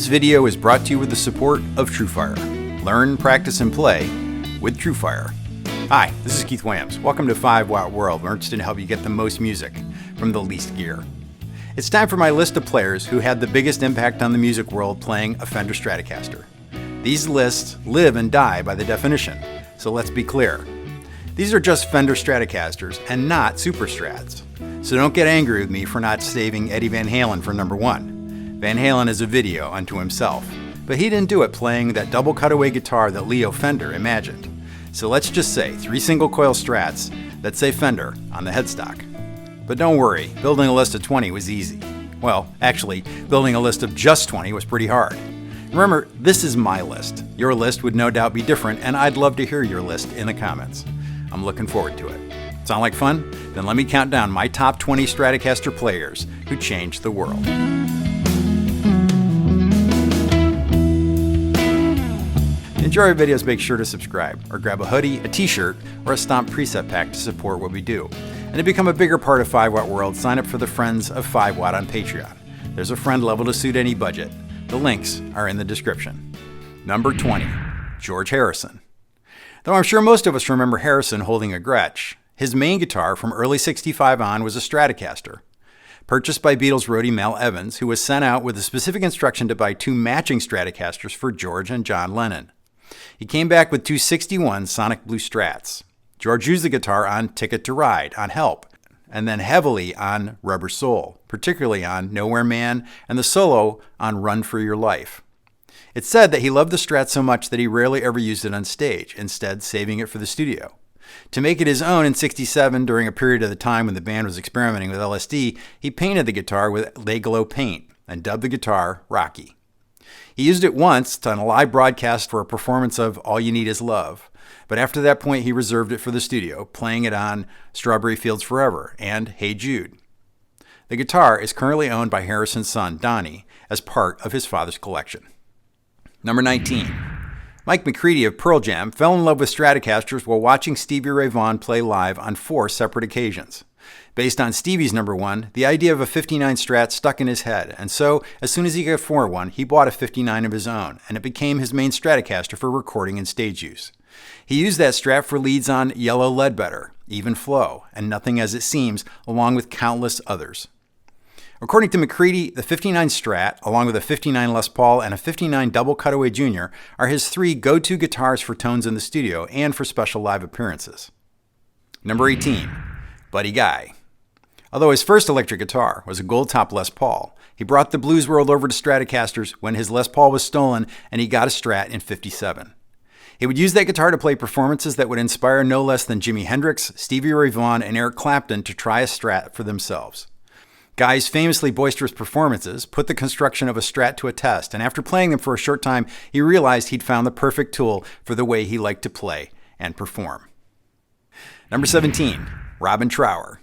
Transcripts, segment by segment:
This video is brought to you with the support of TrueFire. Learn, practice, and play with TrueFire. Hi, this is Keith Williams. Welcome to 5 Watt World, where I'm interested in help you get the most music from the least gear. It's time for my list of players who had the biggest impact on the music world playing a Fender Stratocaster. These lists live and die by the definition, so let's be clear. These are just Fender Stratocasters and not Super Strats. So don't get angry with me for not saving Eddie Van Halen for number 1. Van Halen is a video unto himself, but he didn't do it playing that double cutaway guitar that Leo Fender imagined. So let's just say 3 single coil Strats that say Fender on the headstock. But don't worry, building a list of 20 was easy. Well, actually, building a list of just 20 was pretty hard. Remember, this is my list. Your list would no doubt be different, and I'd love to hear your list in the comments. I'm looking forward to it. Sound like fun? Then let me count down my top 20 Stratocaster players who changed the world. Enjoy our videos, make sure to subscribe, or grab a hoodie, a t-shirt, or a Stomp preset pack to support what we do. And to become a bigger part of 5 Watt World, sign up for the Friends of 5 Watt on Patreon. There's a friend level to suit any budget. The links are in the description. Number 20, George Harrison. Though I'm sure most of us remember Harrison holding a Gretsch, his main guitar from early '65 on was a Stratocaster. Purchased by Beatles roadie Mal Evans, who was sent out with a specific instruction to buy 2 matching Stratocasters for George and John Lennon. He came back with 2 '61 Sonic Blue Strats. George used the guitar on Ticket to Ride, on Help, and then heavily on Rubber Soul, particularly on Nowhere Man and the solo on Run for Your Life. It's said that he loved the Strat so much that he rarely ever used it on stage, instead saving it for the studio. To make it his own in '67, during a period of the time when the band was experimenting with LSD, he painted the guitar with Lay-Glow paint and dubbed the guitar Rocky. He used it once on a live broadcast for a performance of All You Need Is Love, but after that point he reserved it for the studio, playing it on Strawberry Fields Forever and Hey Jude. The guitar is currently owned by Harrison's son, Donnie, as part of his father's collection. Number 19. Mike McCready of Pearl Jam fell in love with Stratocasters while watching Stevie Ray Vaughan play live on 4 separate occasions. Based on Stevie's number 1, the idea of a 59 Strat stuck in his head, and so, as soon as he could afford one, he bought a 59 of his own, and it became his main Stratocaster for recording and stage use. He used that Strat for leads on Yellow Ledbetter, Even Flow, and Nothing As It Seems, along with countless others. According to McCready, the 59 Strat, along with a 59 Les Paul and a 59 Double Cutaway Jr., are his 3 go-to guitars for tones in the studio and for special live appearances. Number 18. Buddy Guy. Although his first electric guitar was a gold-top Les Paul, he brought the blues world over to Stratocasters when his Les Paul was stolen and he got a Strat in '57. He would use that guitar to play performances that would inspire no less than Jimi Hendrix, Stevie Ray Vaughan, and Eric Clapton to try a Strat for themselves. Guy's famously boisterous performances put the construction of a Strat to a test, and after playing them for a short time, he realized he'd found the perfect tool for the way he liked to play and perform. Number 17, Robin Trower.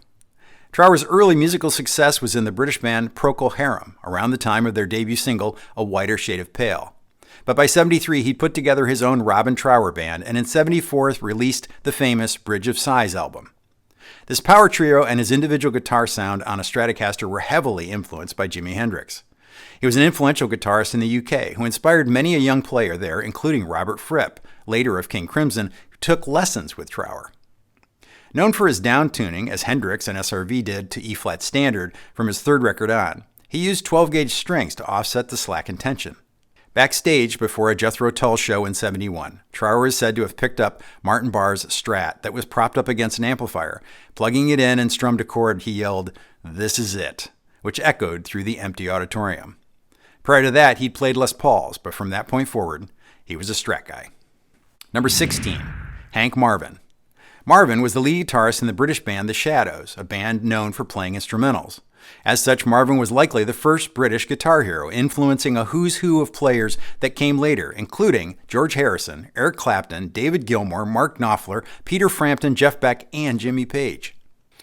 Trower's early musical success was in the British band Procol Harum, around the time of their debut single, A Whiter Shade of Pale. But by '73, he'd put together his own Robin Trower band, and in '74 released the famous Bridge of Sighs album. This power trio and his individual guitar sound on a Stratocaster were heavily influenced by Jimi Hendrix. He was an influential guitarist in the UK who inspired many a young player there, including Robert Fripp, later of King Crimson, who took lessons with Trower. Known for his down-tuning, as Hendrix and SRV did, to E-flat standard from his 3rd record on, he used 12-gauge strings to offset the slack in tension. Backstage before a Jethro Tull show in '71, Trower is said to have picked up Martin Barr's Strat that was propped up against an amplifier. Plugging it in and strummed a chord, he yelled, "This is it," which echoed through the empty auditorium. Prior to that, he'd played Les Pauls, but from that point forward, he was a Strat guy. Number 16, Hank Marvin. Marvin was the lead guitarist in the British band The Shadows, a band known for playing instrumentals. As such, Marvin was likely the first British guitar hero, influencing a who's who of players that came later, including George Harrison, Eric Clapton, David Gilmore, Mark Knopfler, Peter Frampton, Jeff Beck, and Jimmy Page.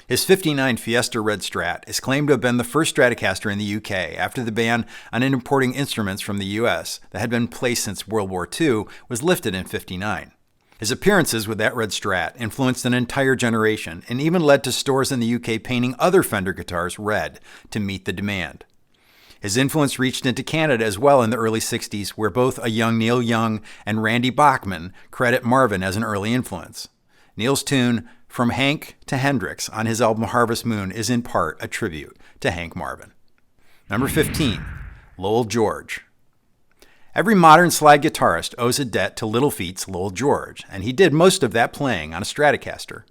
His '59 Fiesta Red Strat is claimed to have been the first Stratocaster in the UK after the ban on importing instruments from the US that had been in place since World War II was lifted in '59. His appearances with that red Strat influenced an entire generation and even led to stores in the UK painting other Fender guitars red to meet the demand. His influence reached into Canada as well in the early 60s, where both a young Neil Young and Randy Bachman credit Marvin as an early influence. Neil's tune, From Hank to Hendrix, on his album Harvest Moon is in part a tribute to Hank Marvin. Number 15, Lowell George. Every modern slide guitarist owes a debt to Little Feat's Lowell George, and he did most of that playing on a Stratocaster.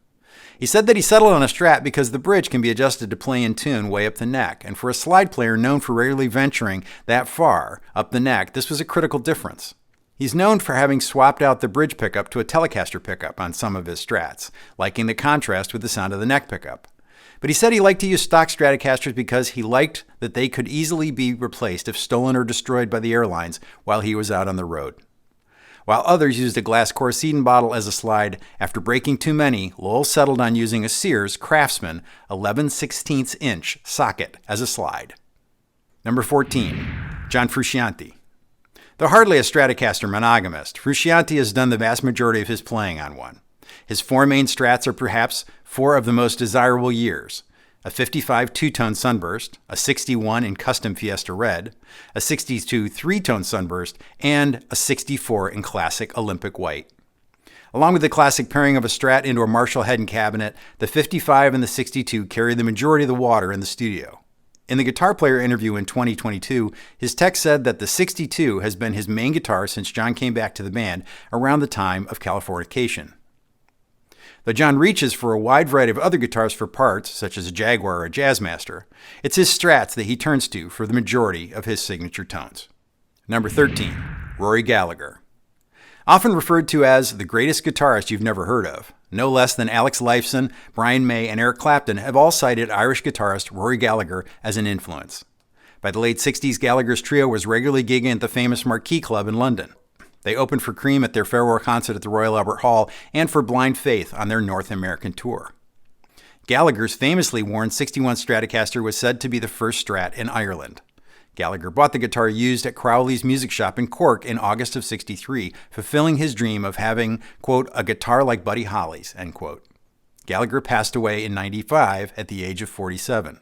He said that he settled on a Strat because the bridge can be adjusted to play in tune way up the neck, and for a slide player known for rarely venturing that far up the neck, this was a critical difference. He's known for having swapped out the bridge pickup to a Telecaster pickup on some of his Strats, liking the contrast with the sound of the neck pickup. But he said he liked to use stock Stratocasters because he liked that they could easily be replaced if stolen or destroyed by the airlines while he was out on the road. While others used a glass Corsidon bottle as a slide, after breaking too many, Lowell settled on using a Sears Craftsman 11/16" socket as a slide. Number 14, John Fruscianti. Though hardly a Stratocaster monogamist, Fruscianti has done the vast majority of his playing on one. His four main Strats are perhaps four of the most desirable years: a 55 two-tone Sunburst, a 61 in Custom Fiesta Red, a 62 three-tone Sunburst, and a 64 in Classic Olympic White. Along with the classic pairing of a Strat into a Marshall head and cabinet, the 55 and the 62 carry the majority of the water in the studio. In the Guitar Player interview in 2022, his tech said that the 62 has been his main guitar since John came back to the band around the time of Californication. Though John reaches for a wide variety of other guitars for parts, such as a Jaguar or a Jazzmaster, it's his Strats that he turns to for the majority of his signature tones. Number 13, Rory Gallagher. Often referred to as the greatest guitarist you've never heard of, no less than Alex Lifeson, Brian May, and Eric Clapton have all cited Irish guitarist Rory Gallagher as an influence. By the late 60s, Gallagher's trio was regularly gigging at the famous Marquee Club in London. They opened for Cream at their farewell concert at the Royal Albert Hall and for Blind Faith on their North American tour. Gallagher's famously worn 61 Stratocaster was said to be the first Strat in Ireland. Gallagher bought the guitar used at Crowley's music shop in Cork in August of '63, fulfilling his dream of having, quote, a guitar like Buddy Holly's, end quote. Gallagher passed away in '95 at the age of 47.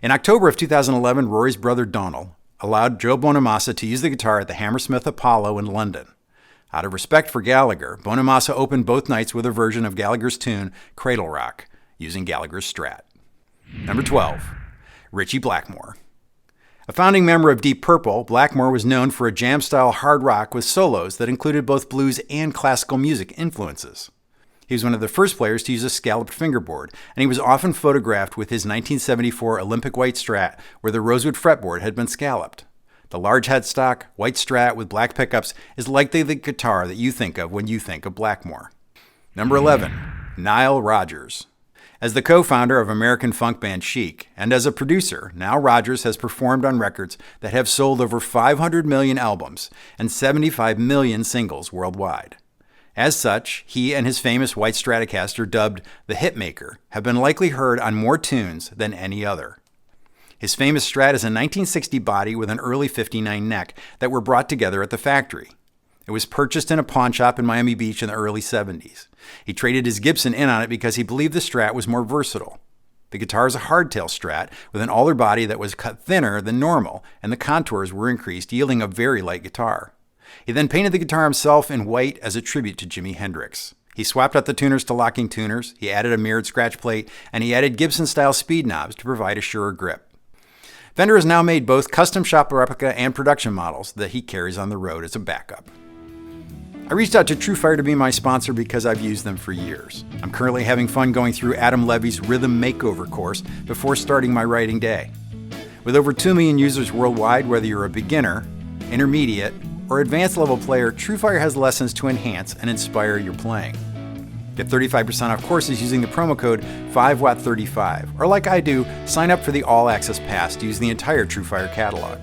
In October of 2011, Rory's brother Donald allowed Joe Bonamassa to use the guitar at the Hammersmith Apollo in London. Out of respect for Gallagher, Bonamassa opened both nights with a version of Gallagher's tune, Cradle Rock, using Gallagher's Strat. Number 12, Richie Blackmore. A founding member of Deep Purple, Blackmore was known for a jam-style hard rock with solos that included both blues and classical music influences. He was one of the first players to use a scalloped fingerboard, and he was often photographed with his 1974 Olympic White Strat where the rosewood fretboard had been scalloped. The large headstock, white Strat with black pickups is likely the guitar that you think of when you think of Blackmore. Number 11, Nile Rogers. As the co-founder of American funk band Chic, and as a producer, Nile Rogers has performed on records that have sold over 500 million albums and 75 million singles worldwide. As such, he and his famous white Stratocaster, dubbed the Hitmaker, have been likely heard on more tunes than any other. His famous Strat is a 1960 body with an early 59 neck that were brought together at the factory. It was purchased in a pawn shop in Miami Beach in the early 70s. He traded his Gibson in on it because he believed the Strat was more versatile. The guitar is a hardtail Strat with an alder body that was cut thinner than normal, and the contours were increased, yielding a very light guitar. He then painted the guitar himself in white as a tribute to Jimi Hendrix. He swapped out the tuners to locking tuners, he added a mirrored scratch plate, and he added Gibson-style speed knobs to provide a surer grip. Fender has now made both custom shop replica and production models that he carries on the road as a backup. I reached out to TrueFire to be my sponsor because I've used them for years. I'm currently having fun going through Adam Levy's Rhythm Makeover course before starting my writing day. With over 2 million users worldwide, whether you're a beginner, intermediate, or advanced level player, TrueFire has lessons to enhance and inspire your playing. Get 35% off courses using the promo code 5watt35, or like I do, sign up for the All Access Pass to use the entire TrueFire catalog.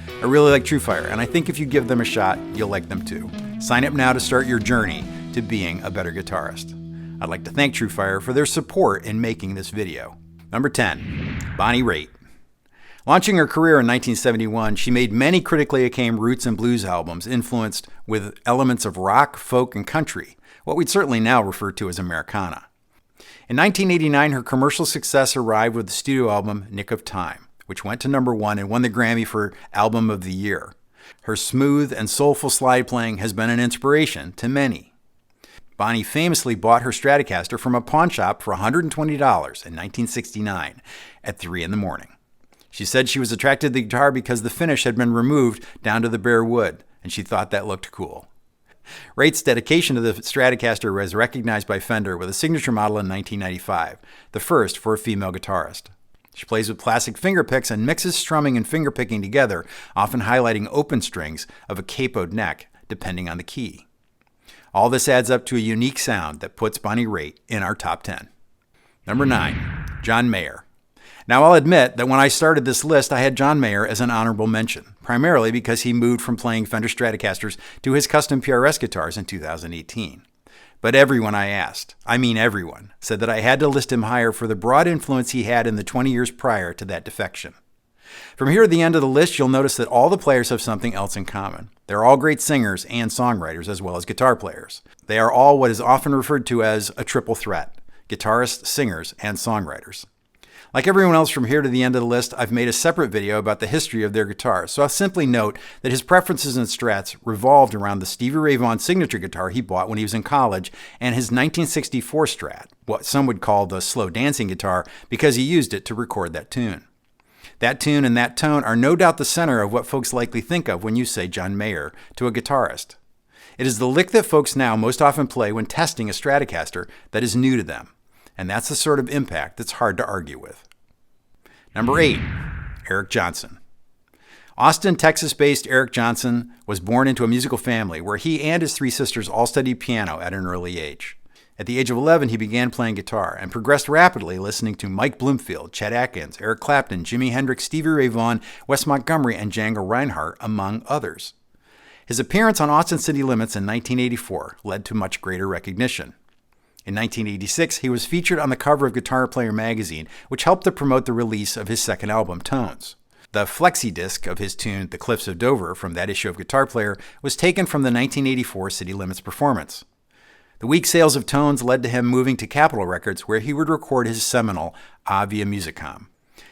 I really like TrueFire, and I think if you give them a shot, you'll like them too. Sign up now to start your journey to being a better guitarist. I'd like to thank TrueFire for their support in making this video. Number 10, Bonnie Raitt. Launching her career in 1971, she made many critically acclaimed roots and blues albums influenced with elements of rock, folk, and country, what we'd certainly now refer to as Americana. In 1989, her commercial success arrived with the studio album Nick of Time, which went to #1 and won the Grammy for Album of the Year. Her smooth and soulful slide playing has been an inspiration to many. Bonnie famously bought her Stratocaster from a pawn shop for $120 in 1969 at 3 in the morning. She said she was attracted to the guitar because the finish had been removed down to the bare wood, and she thought that looked cool. Raith's dedication to the Stratocaster was recognized by Fender with a signature model in 1995, the first for a female guitarist. She plays with plastic finger picks and mixes strumming and finger picking together, often highlighting open strings of a capoed neck, depending on the key. All this adds up to a unique sound that puts Bonnie Raitt in our top 10. #9, John Mayer. Now, I'll admit that when I started this list, I had John Mayer as an honorable mention, primarily because he moved from playing Fender Stratocasters to his custom PRS guitars in 2018. But everyone I asked, I mean everyone, said that I had to list him higher for the broad influence he had in the 20 years prior to that defection. From here to the end of the list, you'll notice that all the players have something else in common. They're all great singers and songwriters, as well as guitar players. They are all what is often referred to as a triple threat: guitarists, singers, and songwriters. Like everyone else from here to the end of the list, I've made a separate video about the history of their guitars, so I'll simply note that his preferences in Strats revolved around the Stevie Ray Vaughan signature guitar he bought when he was in college and his 1964 Strat, what some would call the slow dancing guitar, because he used it to record that tune. That tune and that tone are no doubt the center of what folks likely think of when you say John Mayer to a guitarist. It is the lick that folks now most often play when testing a Stratocaster that is new to them, and that's the sort of impact that's hard to argue with. #8, Eric Johnson. Austin, Texas-based Eric Johnson was born into a musical family where he and his 3 sisters all studied piano at an early age. At the age of 11, he began playing guitar and progressed rapidly, listening to Mike Bloomfield, Chet Atkins, Eric Clapton, Jimi Hendrix, Stevie Ray Vaughan, Wes Montgomery, and Django Reinhardt, among others. His appearance on Austin City Limits in 1984 led to much greater recognition. In 1986, he was featured on the cover of Guitar Player magazine, which helped to promote the release of his second album, Tones. The flexi disc of his tune, The Cliffs of Dover, from that issue of Guitar Player, was taken from the 1984 City Limits performance. The weak sales of Tones led to him moving to Capitol Records, where he would record his seminal A Via Musicam.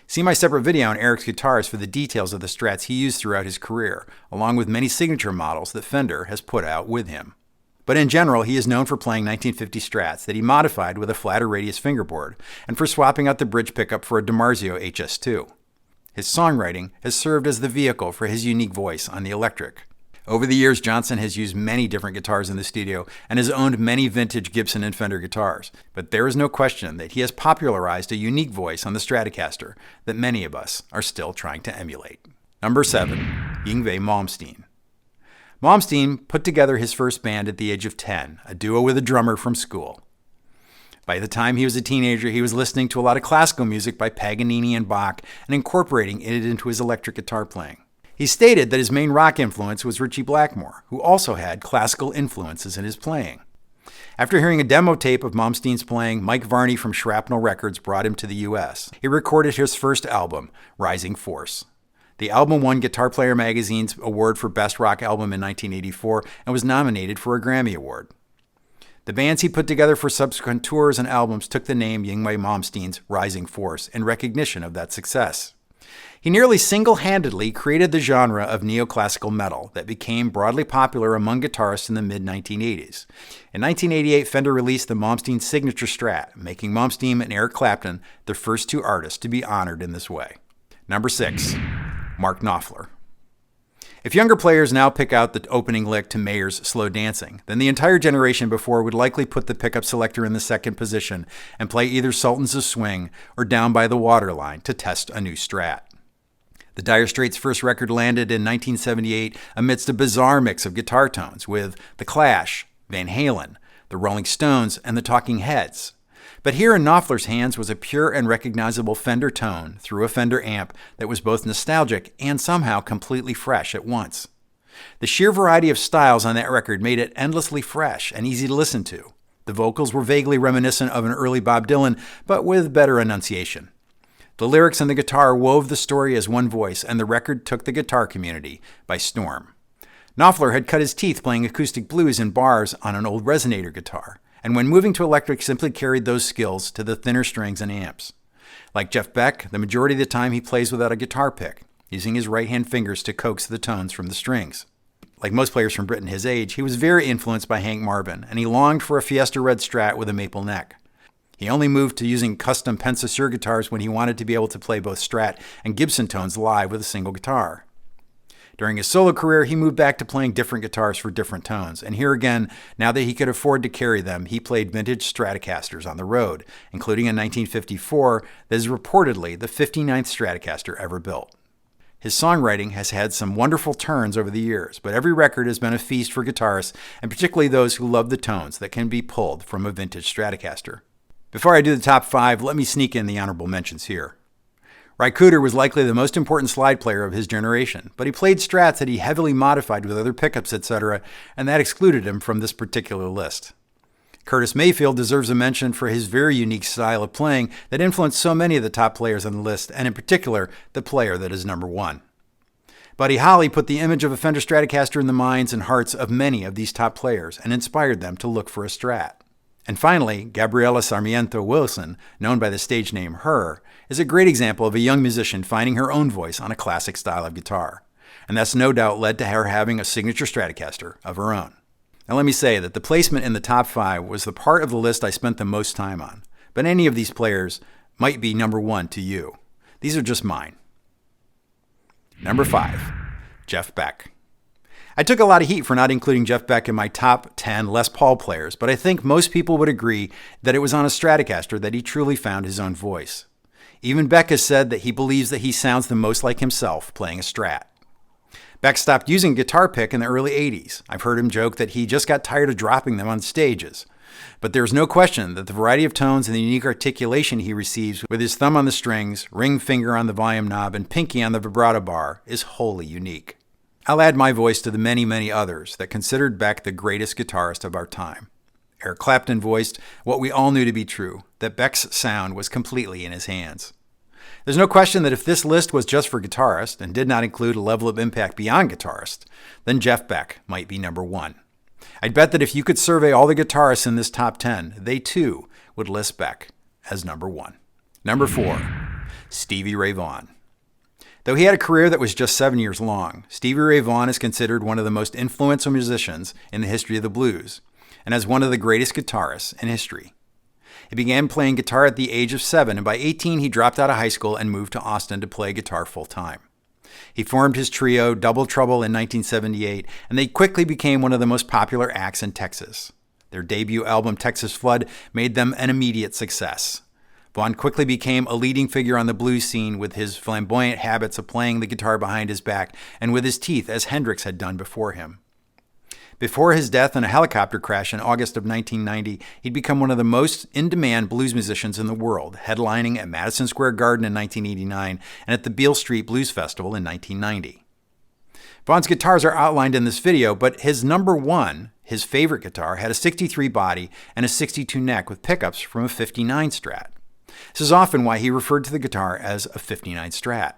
See my separate video on Eric's guitars for the details of the Strats he used throughout his career, along with many signature models that Fender has put out with him. But in general, he is known for playing 1950 Strats that he modified with a flatter radius fingerboard, and for swapping out the bridge pickup for a DiMarzio HS2. His songwriting has served as the vehicle for his unique voice on the electric. Over the years, Johnson has used many different guitars in the studio and has owned many vintage Gibson and Fender guitars, but there is no question that he has popularized a unique voice on the Stratocaster that many of us are still trying to emulate. #7, Ying Wei Malmsteen. Malmsteen put together his first band at the age of 10, a duo with a drummer from school. By the time he was a teenager, he was listening to a lot of classical music by Paganini and Bach and incorporating it into his electric guitar playing. He stated that his main rock influence was Richie Blackmore, who also had classical influences in his playing. After hearing a demo tape of Malmsteen's playing, Mike Varney from Shrapnel Records brought him to the U.S. He recorded his first album, Rising Force. The album won Guitar Player magazine's award for Best Rock Album in 1984 and was nominated for a Grammy Award. The bands he put together for subsequent tours and albums took the name Ying Wei Malmsteen's Rising Force in recognition of that success. He nearly single-handedly created the genre of neoclassical metal that became broadly popular among guitarists in the mid-1980s. In 1988, Fender released the Malmsteen Signature Strat, making Malmsteen and Eric Clapton the first 2 artists to be honored in this way. #6, Mark Knopfler. If younger players now pick out the opening lick to Mayer's Slow Dancing, then the entire generation before would likely put the pickup selector in the second position and play either Sultans of Swing or Down by the Waterline to test a new Strat. The Dire Straits' first record landed in 1978 amidst a bizarre mix of guitar tones with The Clash, Van Halen, the Rolling Stones, and the Talking Heads. But here in Knopfler's hands was a pure and recognizable Fender tone through a Fender amp that was both nostalgic and somehow completely fresh at once. The sheer variety of styles on that record made it endlessly fresh and easy to listen to. The vocals were vaguely reminiscent of an early Bob Dylan, but with better enunciation. The lyrics and the guitar wove the story as one voice, and the record took the guitar community by storm. Knopfler had cut his teeth playing acoustic blues in bars on an old resonator guitar, and when moving to electric simply carried those skills to the thinner strings and amps. Like Jeff Beck, the majority of the time he plays without a guitar pick, using his right-hand fingers to coax the tones from the strings. Like most players from Britain his age, he was very influenced by Hank Marvin, and he longed for a Fiesta Red Strat with a maple neck. He only moved to using custom Pensacola guitars when he wanted to be able to play both Strat and Gibson tones live with a single guitar. During his solo career, he moved back to playing different guitars for different tones, and here again, now that he could afford to carry them, he played vintage Stratocasters on the road, including a 1954 that is reportedly the 59th Stratocaster ever built. His songwriting has had some wonderful turns over the years, but every record has been a feast for guitarists, and particularly those who love the tones that can be pulled from a vintage Stratocaster. Before I do the top 5, let me sneak in the honorable mentions here. Ry Cooder was likely the most important slide player of his generation, but he played Strats that he heavily modified with other pickups, etc., and that excluded him from this particular list. Curtis Mayfield deserves a mention for his very unique style of playing that influenced so many of the top players on the list, and in particular, the player that is number 1. Buddy Holly put the image of a Fender Stratocaster in the minds and hearts of many of these top players and inspired them to look for a Strat. And finally, Gabriela Sarmiento Wilson, known by the stage name Her, is a great example of a young musician finding her own voice on a classic style of guitar. And that's no doubt led to her having a signature Stratocaster of her own. Now let me say that the placement in the top 5 was the part of the list I spent the most time on, but any of these players might be number 1 to you. These are just mine. Number 5, Jeff Beck. I took a lot of heat for not including Jeff Beck in my top 10 Les Paul players, but I think most people would agree that it was on a Stratocaster that he truly found his own voice. Even Beck has said that he believes that he sounds the most like himself playing a Strat. Beck stopped using a guitar pick in the early 80s. I've heard him joke that he just got tired of dropping them on stages. But there's no question that the variety of tones and the unique articulation he receives with his thumb on the strings, ring finger on the volume knob, and pinky on the vibrato bar is wholly unique. I'll add my voice to the many, many others that considered Beck the greatest guitarist of our time. Eric Clapton voiced what we all knew to be true, that Beck's sound was completely in his hands. There's no question that if this list was just for guitarists and did not include a level of impact beyond guitarist, then Jeff Beck might be number 1. I'd bet that if you could survey all the guitarists in this top 10, they too would list Beck as number 1. Number 4, Stevie Ray Vaughan. Though he had a career that was just 7 years long, Stevie Ray Vaughan is considered one of the most influential musicians in the history of the blues, and as one of the greatest guitarists in history. He began playing guitar at the age of 7, and by 18 he dropped out of high school and moved to Austin to play guitar full-time. He formed his trio Double Trouble in 1978, and they quickly became one of the most popular acts in Texas. Their debut album, Texas Flood, made them an immediate success. Vaughan quickly became a leading figure on the blues scene with his flamboyant habits of playing the guitar behind his back and with his teeth, as Hendrix had done before him. Before his death in a helicopter crash in August of 1990, he'd become one of the most in-demand blues musicians in the world, headlining at Madison Square Garden in 1989 and at the Beale Street Blues Festival in 1990. Vaughan's guitars are outlined in this video, but his number 1, his favorite guitar, had a 63 body and a 62 neck with pickups from a 59 Strat. This is often why he referred to the guitar as a 59 Strat.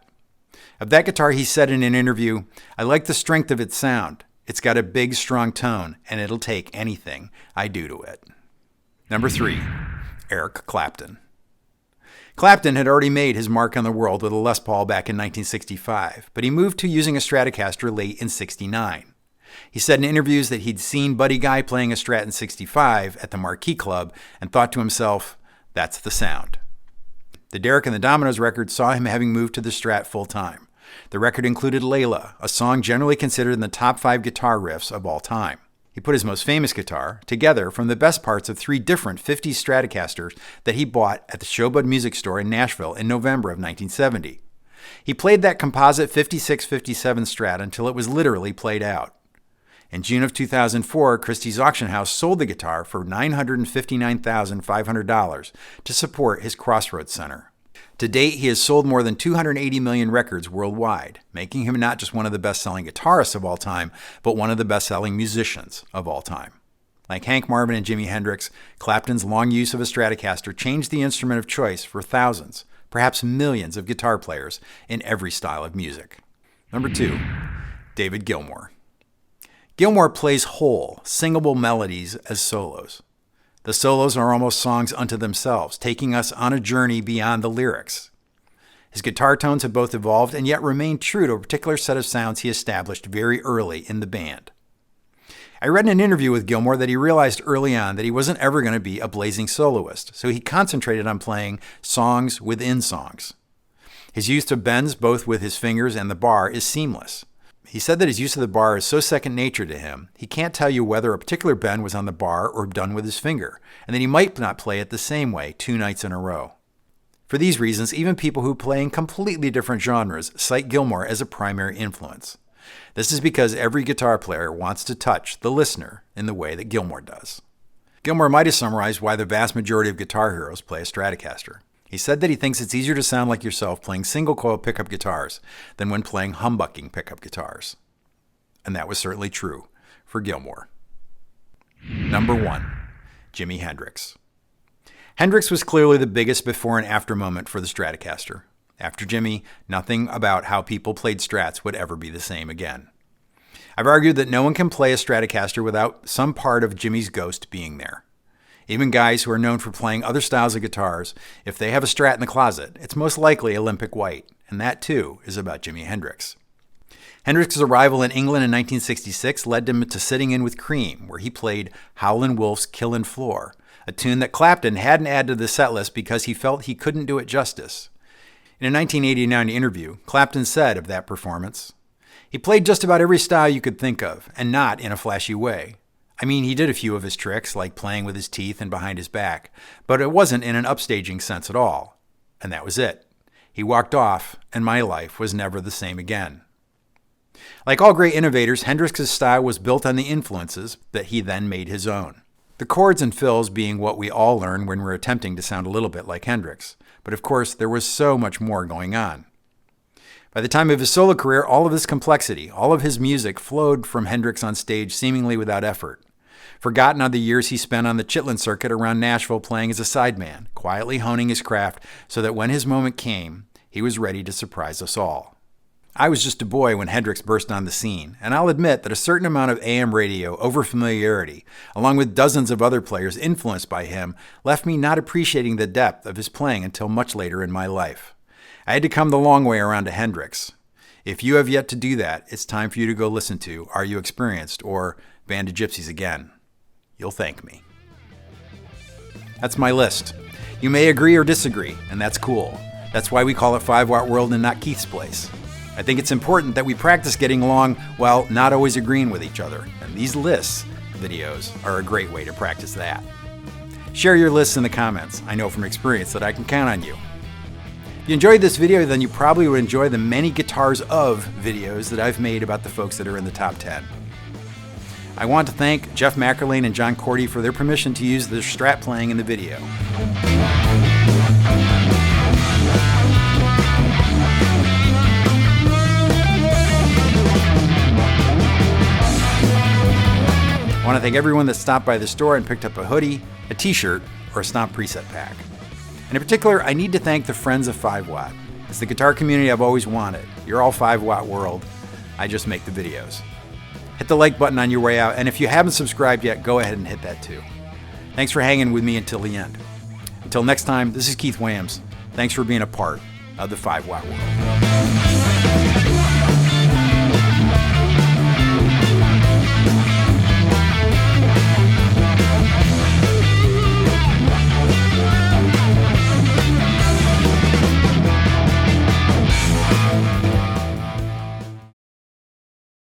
Of that guitar, he said in an interview, "I like the strength of its sound. It's got a big, strong tone, and it'll take anything I do to it." Number 3, Eric Clapton. Clapton had already made his mark on the world with a Les Paul back in 1965, but he moved to using a Stratocaster late in 69. He said in interviews that he'd seen Buddy Guy playing a Strat in 65 at the Marquee Club and thought to himself, "That's the sound." The Derek and the Dominoes record saw him having moved to the Strat full-time. The record included Layla, a song generally considered in the top 5 guitar riffs of all time. He put his most famous guitar together from the best parts of 3 different 50s Stratocasters that he bought at the Showbud Music Store in Nashville in November of 1970. He played that composite 56-57 Strat until it was literally played out. In June of 2004, Christie's Auction House sold the guitar for $959,500 to support his Crossroads Center. To date, he has sold more than 280 million records worldwide, making him not just one of the best-selling guitarists of all time, but one of the best-selling musicians of all time. Like Hank Marvin and Jimi Hendrix, Clapton's long use of a Stratocaster changed the instrument of choice for thousands, perhaps millions of guitar players in every style of music. Number 2, David Gilmore. Gilmore plays whole, singable melodies as solos. The solos are almost songs unto themselves, taking us on a journey beyond the lyrics. His guitar tones have both evolved and yet remain true to a particular set of sounds he established very early in the band. I read in an interview with Gilmore that he realized early on that he wasn't ever going to be a blazing soloist, so he concentrated on playing songs within songs. His use of bends, both with his fingers and the bar, is seamless. He said that his use of the bar is so second nature to him, he can't tell you whether a particular bend was on the bar or done with his finger, and that he might not play it the same way 2 nights in a row. For these reasons, even people who play in completely different genres cite Gilmore as a primary influence. This is because every guitar player wants to touch the listener in the way that Gilmore does. Gilmore might have summarized why the vast majority of guitar heroes play a Stratocaster. He said that he thinks it's easier to sound like yourself playing single-coil pickup guitars than when playing humbucking pickup guitars. And that was certainly true for Gilmore. Number 1. Jimi Hendrix. Hendrix was clearly the biggest before and after moment for the Stratocaster. After Jimi, nothing about how people played Strats would ever be the same again. I've argued that no one can play a Stratocaster without some part of Jimi's ghost being there. Even guys who are known for playing other styles of guitars, if they have a Strat in the closet, it's most likely Olympic white, and that too is about Jimi Hendrix. Hendrix's arrival in England in 1966 led him to sitting in with Cream, where he played Howlin' Wolf's Killin' Floor, a tune that Clapton hadn't added to the setlist because he felt he couldn't do it justice. In a 1989 interview, Clapton said of that performance, "He played just about every style you could think of, and not in a flashy way. I mean, he did a few of his tricks, like playing with his teeth and behind his back, but it wasn't in an upstaging sense at all. And that was it. He walked off, and my life was never the same again." Like all great innovators, Hendrix's style was built on the influences that he then made his own. The chords and fills being what we all learn when we're attempting to sound a little bit like Hendrix. But of course, there was so much more going on. By the time of his solo career, all of this complexity, all of his music flowed from Hendrix on stage seemingly without effort. Forgotten are the years he spent on the Chitlin circuit around Nashville playing as a sideman, quietly honing his craft so that when his moment came, he was ready to surprise us all. I was just a boy when Hendrix burst on the scene, and I'll admit that a certain amount of AM radio overfamiliarity, along with dozens of other players influenced by him, left me not appreciating the depth of his playing until much later in my life. I had to come the long way around to Hendrix. If you have yet to do that, it's time for you to go listen to Are You Experienced or Band of Gypsies Again. You'll thank me. That's my list. You may agree or disagree, and that's cool. That's why we call it 5 Watt World and not Keith's Place. I think it's important that we practice getting along while not always agreeing with each other, and these lists videos are a great way to practice that. Share your lists in the comments. I know from experience that I can count on you. If you enjoyed this video, then you probably would enjoy the many guitars of videos that I've made about the folks that are in the top 10. I want to thank Jeff McErlain and John Cordy for their permission to use their Strat playing in the video. I want to thank everyone that stopped by the store and picked up a hoodie, a t-shirt, or a Stomp preset pack. And in particular, I need to thank the friends of 5 Watt. It's the guitar community I've always wanted. You're all 5 Watt world. I just make the videos. Hit the like button on your way out, and if you haven't subscribed yet, go ahead and hit that too. Thanks for hanging with me until the end. Until next time, this is Keith Williams. Thanks for being a part of the 5 Watt world.